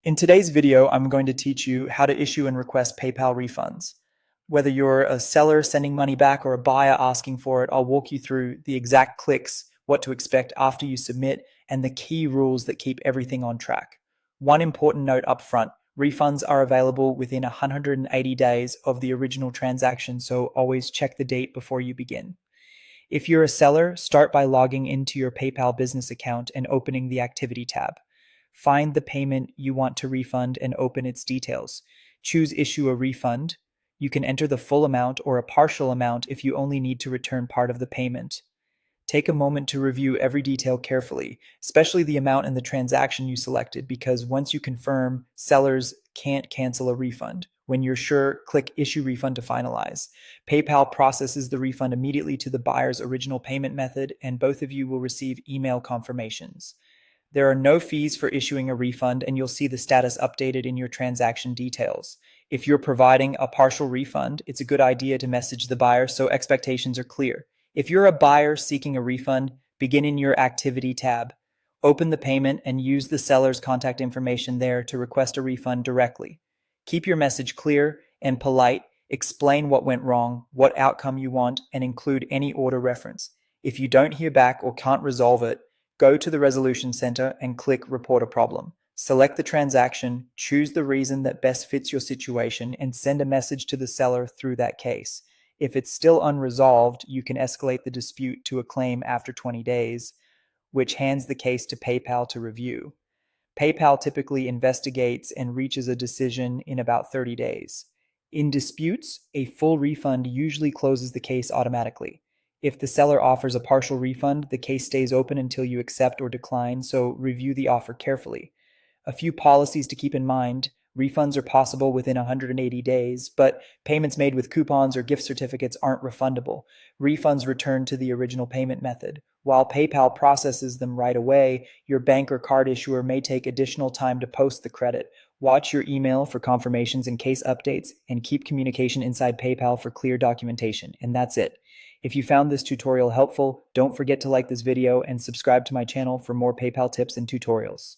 In today's video, I'm going to teach you how to issue and request PayPal refunds. Whether you're a seller sending money back or a buyer asking for it, I'll walk you through the exact clicks, what to expect after you submit, and the key rules that keep everything on track. One important note up front, refunds are available within 180 days of the original transaction, so always check the date before you begin. If you're a seller, start by logging into your PayPal business account and opening the Activity tab. Find the payment you want to refund and open its details. Choose Issue a Refund. You can enter the full amount or a partial amount if you only need to return part of the payment. Take a moment to review every detail carefully, especially the amount and the transaction you selected, because once you confirm, sellers can't cancel a refund. When you're sure, click Issue Refund to finalize. PayPal processes the refund immediately to the buyer's original payment method, and both of you will receive email confirmations. There are no fees for issuing a refund, and you'll see the status updated in your transaction details. If you're providing a partial refund, it's a good idea to message the buyer so expectations are clear. If you're a buyer seeking a refund, begin in your Activity tab. Open the payment and use the seller's contact information there to request a refund directly. Keep your message clear and polite. Explain what went wrong, what outcome you want, and include any order reference. If you don't hear back or can't resolve it, go to the Resolution Center and click Report a Problem. Select the transaction, choose the reason that best fits your situation, and send a message to the seller through that case. If it's still unresolved, you can escalate the dispute to a claim after 20 days, which hands the case to PayPal to review. PayPal typically investigates and reaches a decision in about 30 days. In disputes, a full refund usually closes the case automatically. If the seller offers a partial refund, the case stays open until you accept or decline, so review the offer carefully. A few policies to keep in mind. Refunds are possible within 180 days, but payments made with coupons or gift certificates aren't refundable. Refunds return to the original payment method. While PayPal processes them right away, your bank or card issuer may take additional time to post the credit. Watch your email for confirmations and case updates, and keep communication inside PayPal for clear documentation. And that's it. If you found this tutorial helpful, don't forget to like this video and subscribe to my channel for more PayPal tips and tutorials.